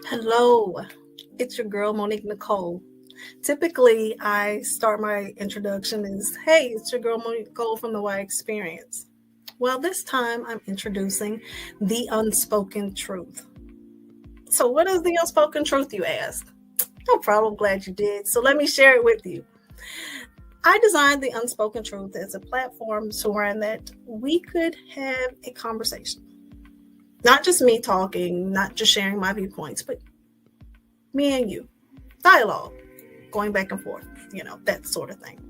Hello, it's your girl Monique Nicole. Typically, I start my introduction as, "Hey, it's your girl Monique Nicole from the Y Experience." Well, this time I'm introducing the unspoken truth. So, what is the unspoken truth, you ask? No problem, glad you did. So, let me share it with you. I designed the unspoken truth as a platform so that we could have a conversation. Not just me talking, not just sharing my viewpoints, but me and you. Dialogue, going back and forth, that sort of thing.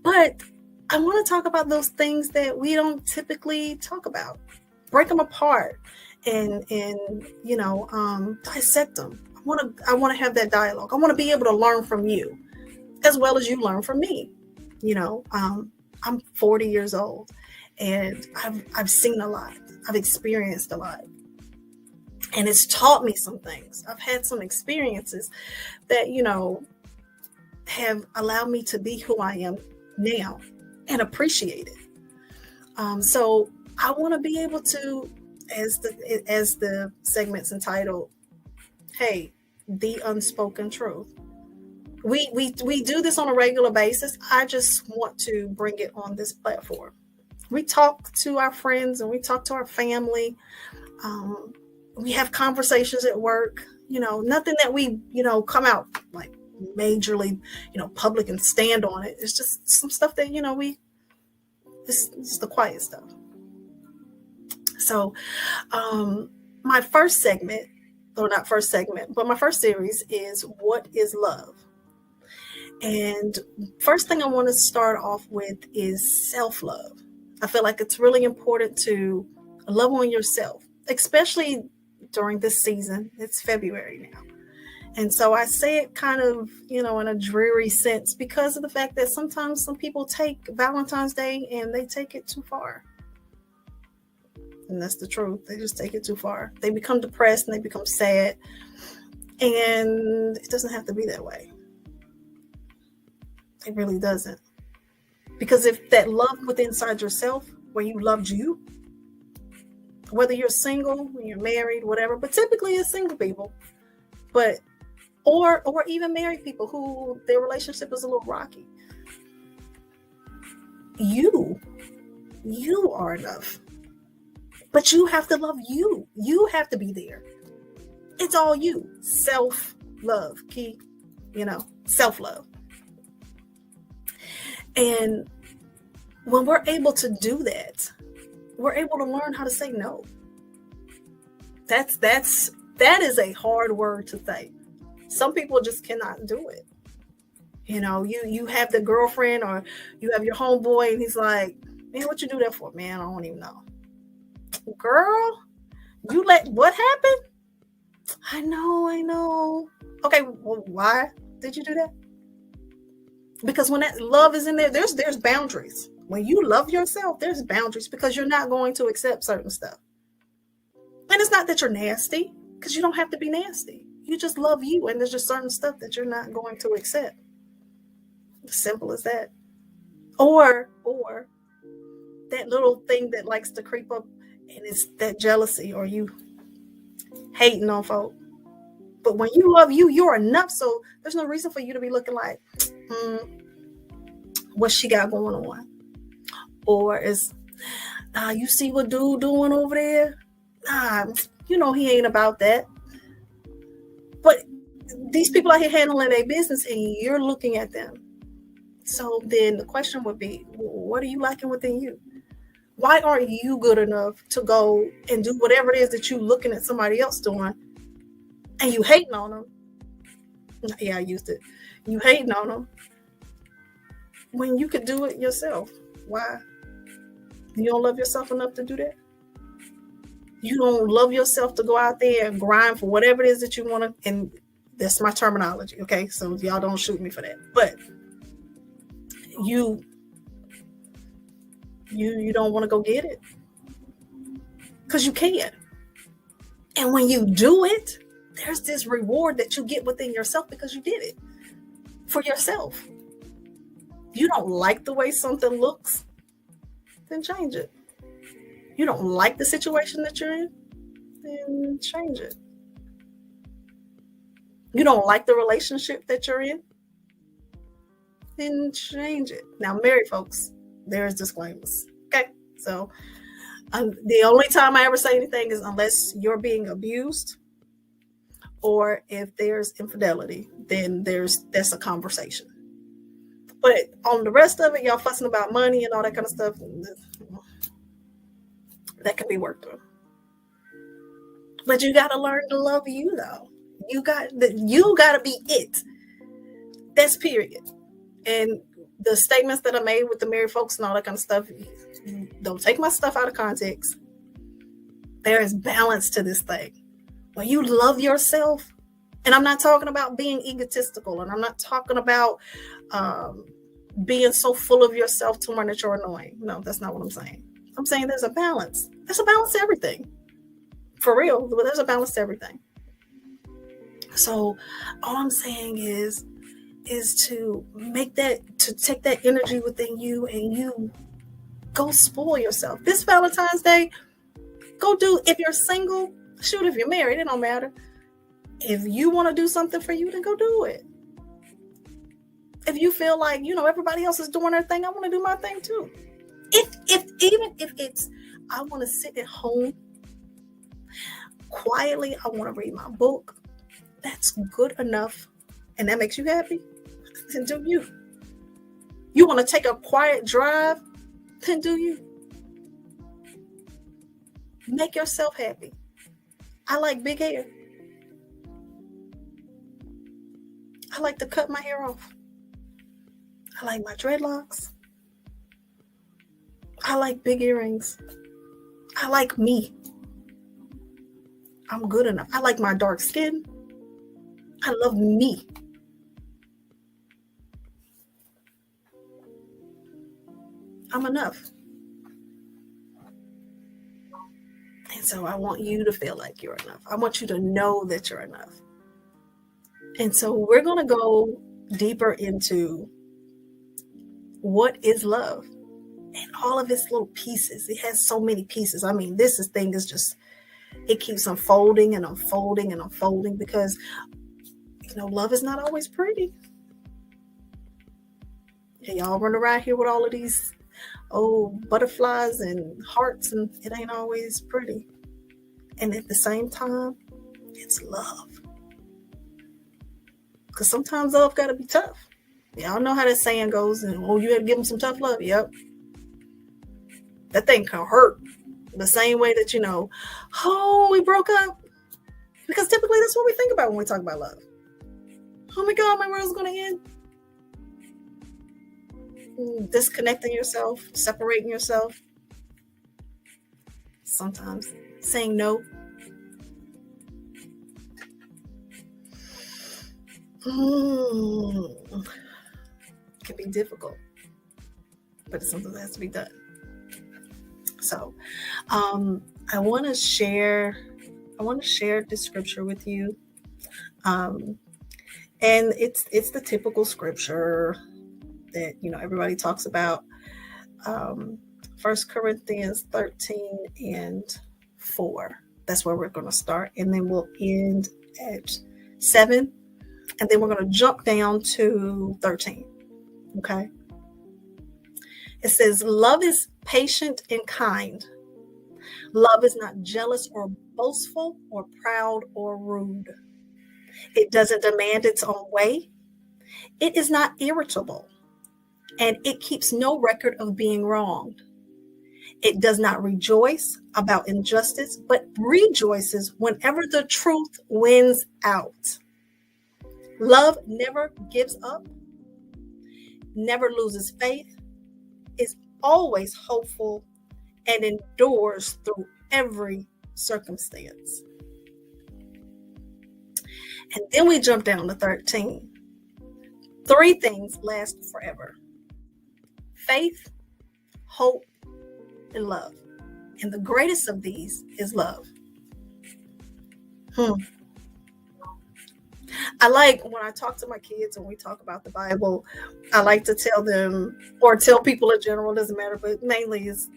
But I want to talk about those things that we don't typically talk about. Break them apart and dissect them. I want to have that dialogue. I want to be able to learn from you as well as you learn from me. I'm 40 years old and I've seen a lot. I've experienced a lot. And it's taught me some things. I've had some experiences that, have allowed me to be who I am now and appreciate it. So I want to be able to, as the segment's entitled, "Hey, the unspoken truth." We do this on a regular basis. I just want to bring it on this platform. We talk to our friends and we talk to our family. We have conversations at work. Nothing that we come out like majorly public and stand on it. It's just some stuff that it's the quiet stuff. So my first segment, or not first segment, but my first series is "What is Love?" And first thing I want to start off with is self-love. I feel like it's really important to love on yourself, especially during this season. It's February now. And so I say it kind of, in a dreary sense because of the fact that sometimes some people take Valentine's Day and they take it too far. And that's the truth. They just take it too far. They become depressed and they become sad. And it doesn't have to be that way. It really doesn't. Because if that love within inside yourself, where you loved you, whether you're single, when you're married, whatever, but typically it's single people, but or even married people who their relationship is a little rocky. You are enough. But you have to love you. You have to be there. It's all you. Self-love. Key, self-love. And when we're able to do that, we're able to learn how to say no. That is a hard word to say. Some people just cannot do it. You have the girlfriend or you have your homeboy and he's like, "Man, what you do that for?" "Man, I don't even know." "Girl, what happened?" I know. Okay, well, why did you do that? Because when that love is in there, there's boundaries. When you love yourself, there's boundaries because you're not going to accept certain stuff. And it's not that you're nasty, because you don't have to be nasty. You just love you, and there's just certain stuff that you're not going to accept. Simple as that. Or that little thing that likes to creep up, and it's that jealousy or you hating on folk. But when you love you, you're enough. So there's no reason for you to be looking like, what she got going on? Or is, you see what dude doing over there? He ain't about that. But these people out here handling their business and you're looking at them. So then the question would be, what are you lacking within you? Why aren't you good enough to go and do whatever it is that you're looking at somebody else doing and you hating on them? Yeah, I used it. You hating on them when you could do it yourself. Why? You don't love yourself enough to do that? You don't love yourself to go out there and grind for whatever it is that you want to, and that's my terminology, okay? So y'all don't shoot me for that. But you don't want to go get it because you can. And when you do it, there's this reward that you get within yourself because you did it for yourself. You don't like the way something looks, then change it. You don't like the situation that you're in, then change it. You don't like the relationship that you're in? Then change it. Now, married folks, there's disclaimers. Okay. So the only time I ever say anything is unless you're being abused or if there's infidelity, then that's a conversation. But on the rest of it, y'all fussing about money and all that kind of stuff, that can be worked through. But you got to learn to love you, though. You got to be it. That's period. And the statements that I made with the married folks and all that kind of stuff, don't take my stuff out of context. There is balance to this thing. When you love yourself, and I'm not talking about being egotistical, and I'm not talking about being so full of yourself to one that you're annoying. No, that's not what I'm saying. I'm saying there's a balance. There's a balance to everything. For real, but there's a balance to everything. So all I'm saying is to take that energy within you and you go spoil yourself. This Valentine's Day, if you're single, shoot, if you're married, it don't matter. If you want to do something for you, then go do it. If you feel like, everybody else is doing their thing, I want to do my thing too. Even if it's, I want to sit at home quietly, I want to read my book, that's good enough, and that makes you happy, then do you. You want to take a quiet drive, then do you. Make yourself happy. I like big hair. I like to cut my hair off. I like my dreadlocks. I like big earrings. I like me. I'm good enough. I like my dark skin. I love me. I'm enough. And so I want you to feel like you're enough. I want you to know that you're enough. And so we're going to go deeper into what is love and all of its little pieces. It has so many pieces. I mean, thing is just, it keeps unfolding and unfolding and unfolding because, love is not always pretty. And y'all run around here with all of these butterflies and hearts, and it ain't always pretty. And at the same time, it's love. Because sometimes love got to be tough. Y'all know how that saying goes, and you got to give them some tough love. Yep. That thing can hurt the same way that, we broke up. Because typically that's what we think about when we talk about love. Oh my God, my world's going to end. Disconnecting yourself, separating yourself. Sometimes saying no. Can be difficult, but it's something that has to be done. So, I want to share this scripture with you, and it's the typical scripture that everybody talks about. 1 Corinthians 13:4. That's where we're going to start, and then we'll end at 7. And then we're going to jump down to 13. Okay. It says, love is patient and kind. Love is not jealous or boastful or proud or rude. It doesn't demand its own way. It is not irritable. And it keeps no record of being wronged. It does not rejoice about injustice, but rejoices whenever the truth wins out. Love never gives up, never loses faith, is always hopeful, and endures through every circumstance. And then we jump down to 13. 3 things last forever: faith, hope, and love. And the greatest of these is love. I like when I talk to my kids and we talk about the Bible, I like to tell them, or tell people in general, doesn't matter, but mainly is,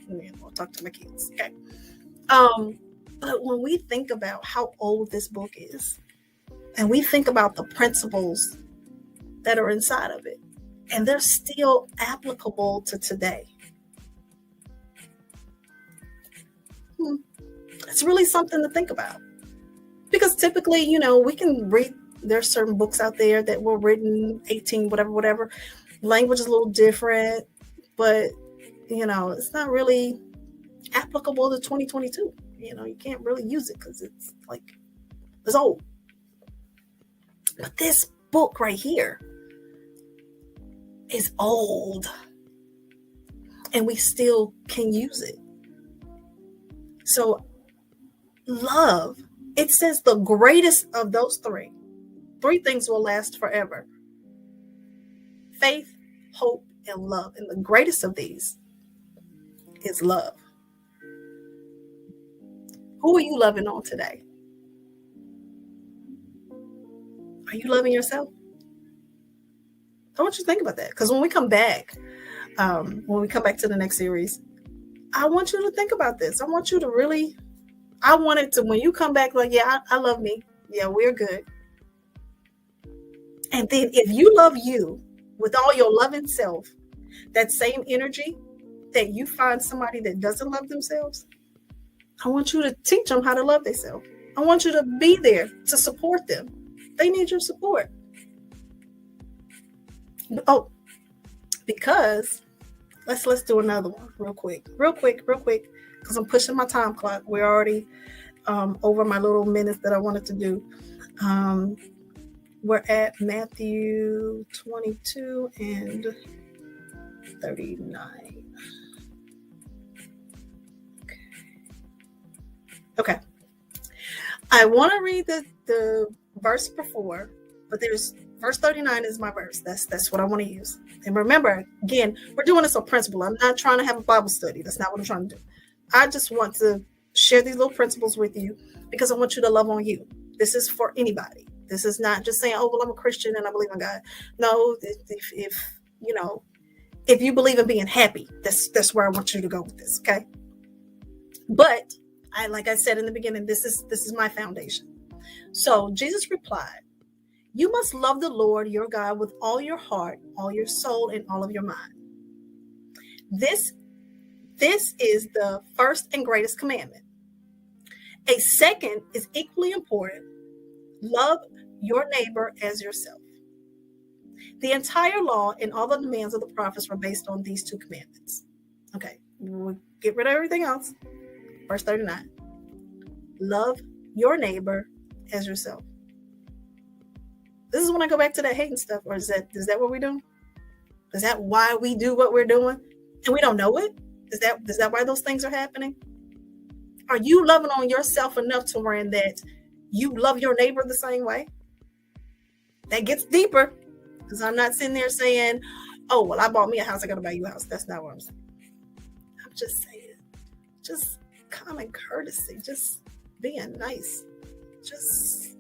I'll talk to my kids. Okay. But when we think about how old this book is, And we think about the principles that are inside of it, and they're still applicable to today. It's really something to think about. Because typically, we can read, there's certain books out there that were written 18, whatever. Language is a little different, but, it's not really applicable to 2022. You can't really use it because it's old. But this book right here is old, and we still can use it. So love, it says the greatest of those three things will last forever: faith, hope, and love. And the greatest of these is love. Who are you loving on today? Are you loving yourself? I want you to think about that, because when we come back to the next series, I want you to think about this. I want you to really, I want it to, when you come back, yeah, I love me. Yeah, we're good. And then if you love you with all your loving self, that same energy that you find somebody that doesn't love themselves, I want you to teach them how to love themselves. I want you to be there to support them. They need your support. Oh, because let's do another one real quick, because I'm pushing my time clock. We're already over my little minutes that I wanted to do. We're at Matthew 22 and 39. Okay. I want to read the verse before, but there's verse 39 is my verse. That's what I want to use. And remember, again, we're doing this on principle. I'm not trying to have a Bible study. That's not what I'm trying to do. I just want to share these little principles with you because I want you to love on you. This is for anybody. This is not just saying, oh, well, I'm a Christian and I believe in God. No, if you believe in being happy, that's where I want you to go with this. Okay. But like I said in the beginning, this is my foundation. So Jesus replied, "You must love the Lord your God with all your heart, all your soul, and all of your mind. This is the first and greatest commandment. A second is equally important. Love your neighbor as yourself. The entire law and all the demands of the prophets were based on these two commandments." Okay, we'll get rid of everything else. Verse 39. Love your neighbor as yourself. This is when I go back to that hating stuff, or is that what we're doing? Is that why we do what we're doing and we don't know it? Is that why those things are happening? Are you loving on yourself enough to where that you love your neighbor the same way? That gets deeper, because I'm not sitting there saying, oh, well, I bought me a house, I got to buy you a house. That's not what I'm saying. I'm just saying, just common courtesy, just being nice, just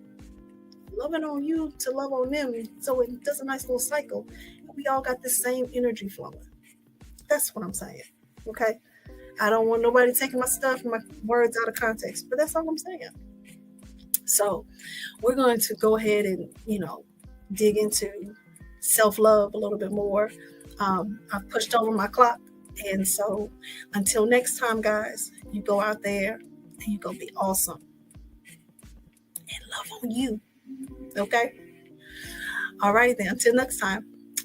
loving on you to love on them, so it does a nice little cycle. And we all got the same energy flowing. That's what I'm saying. Okay. I don't want nobody taking my stuff and my words out of context, but that's all I'm saying. So we're going to go ahead and, dig into self-love a little bit more. I've pushed over my clock. And so until next time, guys, you go out there and you go be awesome and love on you. Okay. All right, then. Until next time.